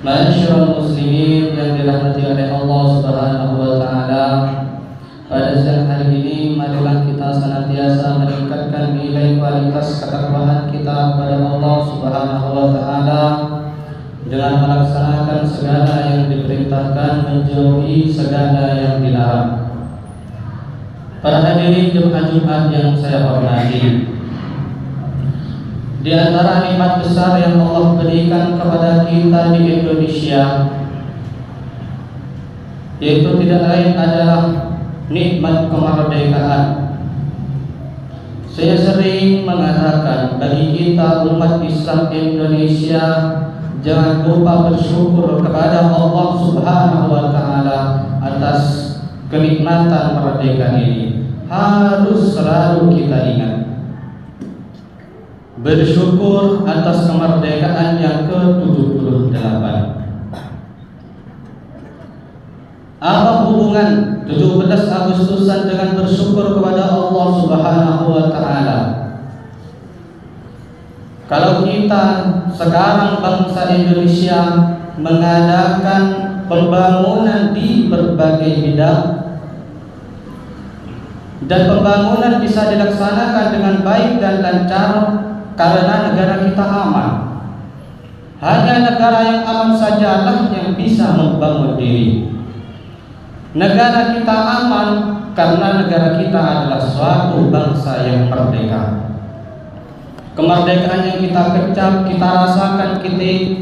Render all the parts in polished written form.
Ma'asyiral muslimin yang dirahmati oleh Allah Subhanahu wa taala, pada siang hari ini marilah kita senantiasa meningkatkan nilai kualitas ketakwaan kita kepada Allah Subhanahu wa taala dengan melaksanakan segala yang diperintahkan, menjauhi segala yang dilarang. Para hadirin jemaah Jumat yang saya hormati, di antara nikmat besar yang Allah berikan kepada kita di Indonesia, yaitu tidak lain adalah nikmat kemerdekaan. Saya sering mengatakan bagi kita umat Islam Indonesia, jangan lupa bersyukur kepada Allah Subhanahu wa taala atas kenikmatan kemerdekaan ini. Harus selalu kita ingat bersyukur atas kemerdekaan yang ke-78. Apa hubungan 17 Agustusan dengan bersyukur kepada Allah Subhanahu wa taala? Kalau kita sekarang bangsa Indonesia mengadakan pembangunan di berbagai bidang dan pembangunan bisa dilaksanakan dengan baik dan lancar karena negara kita aman. Hanya negara yang aman sajalah yang bisa membangun diri. Negara kita aman karena negara kita adalah suatu bangsa yang merdeka. Kemerdekaan yang kita kecap, kita rasakan,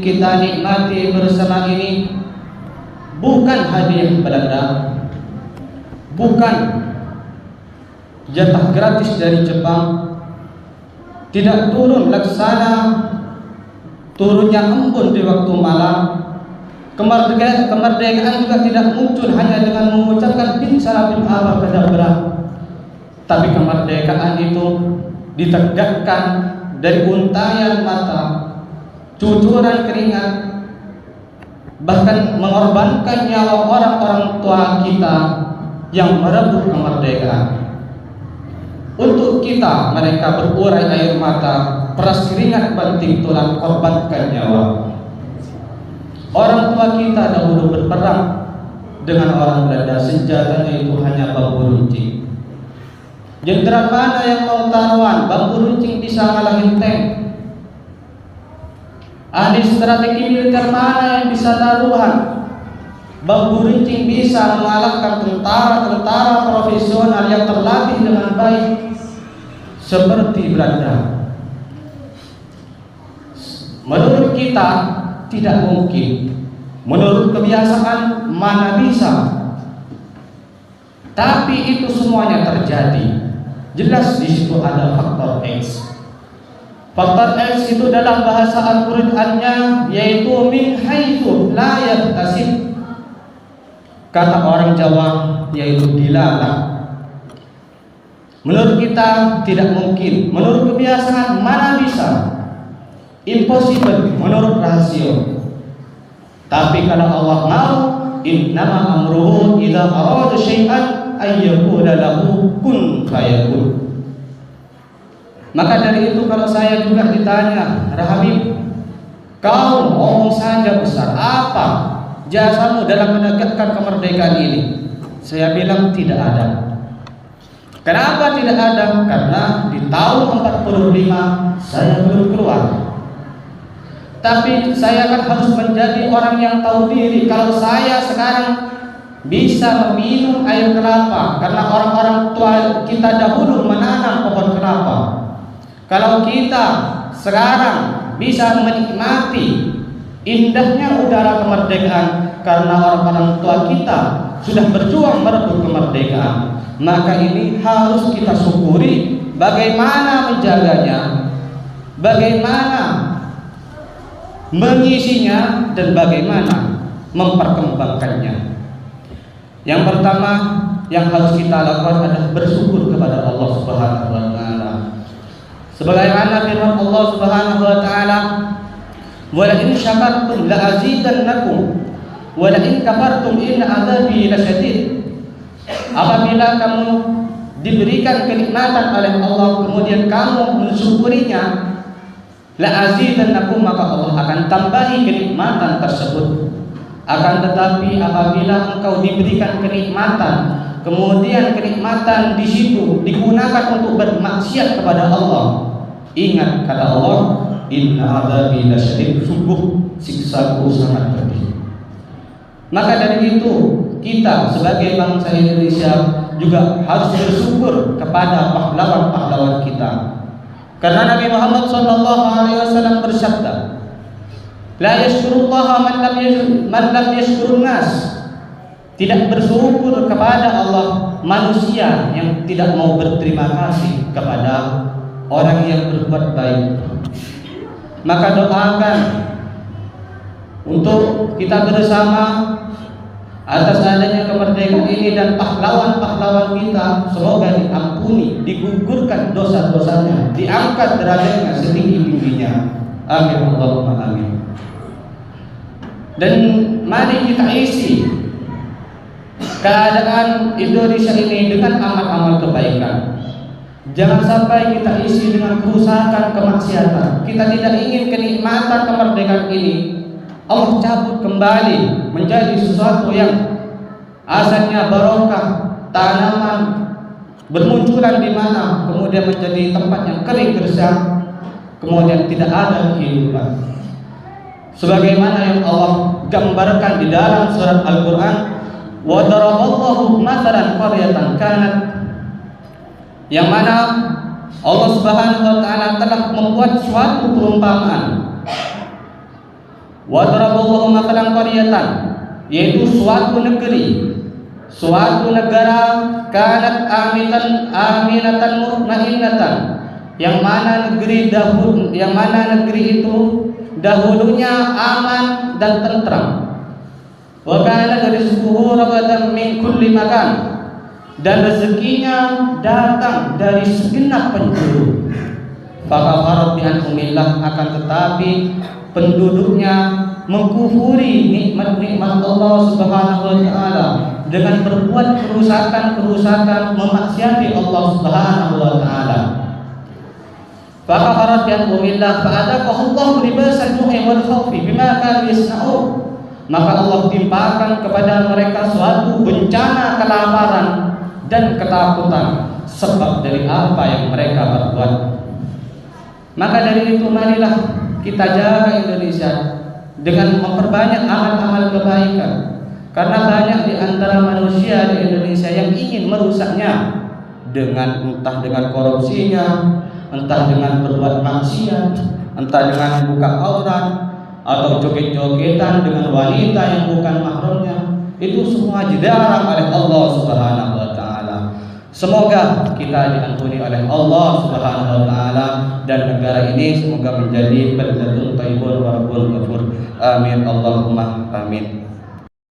kita nikmati bersama ini bukan hadiah Belanda, bukan jatah gratis dari Jepang, tidak turun laksana turunnya embun di waktu malam. Kemerdekaan juga tidak muncul hanya dengan mengucapkan bin salam bin Allah kedabra, tapi kemerdekaan itu ditegakkan dari untayan mata, cucuran keringat, bahkan mengorbankan nyawa orang-orang tua kita yang merebut kemerdekaan. Untuk kita, mereka berurai air mata, peras keringat, banting tulang, korbankan nyawa. Orang tua kita dahulu berperang dengan orang Belanda, senjatanya itu hanya bambu runcing. Jenderal mana yang mau taruhan? Bambu runcing bisa ngalahin tank. Ahli strategi militer mana yang bisa taruhan? Bambu runcing bisa mengalahkan tentara-tentara profesional yang terlatih dengan baik seperti Belanda. Menurut kita tidak mungkin, menurut kebiasaan mana bisa. Tapi itu semuanya terjadi. Jelas di situ ada faktor X. Faktor X itu dalam bahasa Al-Qur'annya yaitu min haitsu la yahtasib. Kata orang Jawa yaitu dilalah. Menurut kita tidak mungkin, menurut kebiasaan mana bisa, impossible menurut rasio. Tapi kalau Allah mau, innama amruhu idza arada syai'an ayyaqula lahu kun fayakun. Maka dari itu kalau saya juga ditanya, Habib, kau ngomong saja besar, apa jasamu dalam menegakkan kemerdekaan ini? Saya bilang tidak ada. Kenapa tidak ada? Karena di tahun 45 saya belum keluar. Tapi saya kan harus menjadi orang yang tahu diri. Kalau saya sekarang bisa meminum air kelapa karena orang-orang tua kita dahulu menanam pohon kelapa. Kalau kita sekarang bisa menikmati indahnya udara kemerdekaan karena orang-orang tua kita sudah berjuang merebut kemerdekaan, maka ini harus kita syukuri. Bagaimana menjaganya, bagaimana mengisinya, dan bagaimana memperkembangkannya. Yang pertama yang harus kita lakukan adalah bersyukur kepada Allah Subhanahu wa taala. Sebagaimana firman Allah Subhanahu wa taala, "Wa la in syakartum la azidannakum wa la in kafartum inna 'adzabi lasyadid." Apabila kamu diberikan kenikmatan oleh Allah kemudian kamu mensyukurinya, La azidannakum, maka Allah akan tambahi kenikmatan tersebut. Akan tetapi apabila engkau diberikan kenikmatan, kemudian kenikmatan di situ digunakan untuk bermaksiat kepada Allah, ingat kata Allah, inna adzabi lasyadid, sungguh siksaku sangat pedih. Maka dari itu kita sebagai bangsa Indonesia juga harus bersyukur kepada pahlawan-pahlawan kita. Karena Nabi Muhammad SAW bersabda, la yashkurullaha man lam yashkurun nas. Tidak bersyukur kepada Allah manusia yang tidak mau berterima kasih kepada orang yang berbuat baik. Maka doakan untuk kita bersama atas adanya kemerdekaan ini dan pahlawan-pahlawan kita, semoga diampuni, digugurkan dosa-dosanya, diangkat derajatnya setinggi-tingginya. Amin Allahumma amin. Dan mari kita isi keadaan Indonesia ini dengan amal-amal kebaikan. Jangan sampai kita isi dengan kerusakan, kemaksiatan. Kita tidak ingin kenikmatan kemerdekaan ini Allah cabut kembali menjadi sesuatu yang asalnya barokah, tanaman bermunculan di mana, kemudian menjadi tempat yang kering gersang, kemudian tidak ada kehidupan. Sebagaimana yang Allah gambarkan di dalam surat Al-Quran, wa daraballahu mathalan qaryatan kanat, yang mana Allah Subhanahu wa taala telah membuat suatu perumpamaan. Wa daraballahu mathalan qaryatan, yaitu suatu negeri, suatu negara, kanat aminatan mutmainnatan, yang mana negeri itu dahulunya aman dan tentram. Wa kana rizquhu ragadan min kulli makan, dan rezekinya datang dari segenap penjuru. Fakafarat bi anhumillah, akan tetapi penduduknya mengkufuri nikmat-nikmat Allah Subhanahu wa taala dengan berbuat kerusakan, memaksiati Allah Subhanahu wa taala. Fakafarat bi anhumillah fa'adaqahullahu libasal ju'i wal khawfi bima kanu yasna'un, maka Allah timpakan kepada mereka suatu bencana kelaparan dan ketakutan sebab dari apa yang mereka perbuat. Maka dari itu marilah kita jaga Indonesia dengan memperbanyak amal-amal kebaikan, karena banyak di antara manusia di Indonesia yang ingin merusaknya entah dengan korupsinya, entah dengan berbuat maksiat, entah dengan buka aurat atau joget-jogetan dengan wanita yang bukan mahramnya. Itu semua dilarang oleh Allah Subhanahu wa taala. Semoga kita diampuni oleh Allah Subhanahu wa taala dan negara ini semoga menjadi baldatun thayyibun wa rabbul ghafur. Amin Allahumma amin.